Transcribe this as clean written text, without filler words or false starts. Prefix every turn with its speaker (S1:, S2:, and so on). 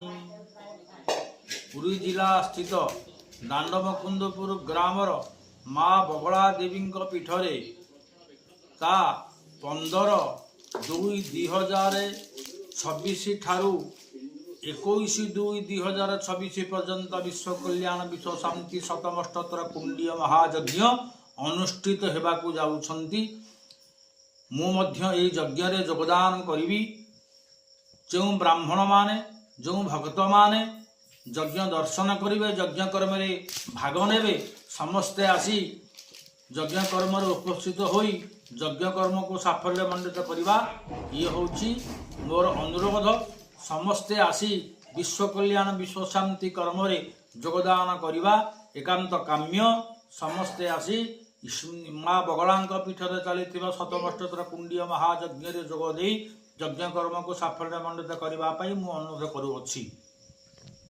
S1: पुरी जिला स्थित दांडमुकुंदपुर ग्रामर माँ बगला देवी पीठरे ता 15/2/2026 ठारू 21/2/2026 पर्यंत विश्व कल्याण विश्व शांति शतमष्टोत्तर कुंडीय महायज्ञ अनुष्ठित हेबाकू जाउछंती। मु मध्य एई यज्ञ रे योगदान करिवि। जो ब्राह्मण माने जो भक्त माने यज्ञ दर्शन करेंगे यज्ञ कर्म भाग ने समस्ते आसी यज्ञ कर्म उपस्थित हो यज्ञ कर्म को साफल्य मंडित करवा ये हूँ मोर अनुरोध। समस्ते आसी विश्व कल्याण विश्व शांति कर्म योगदान करवा एकांत काम्य। समस्ते आसी माँ बगला पीठ में चली शतमष्टोत्तर कुंडीय महायज्ञ जोगदे यज्ञ कर्म को साफल्य मंडित करने अनुरोध करुअछि।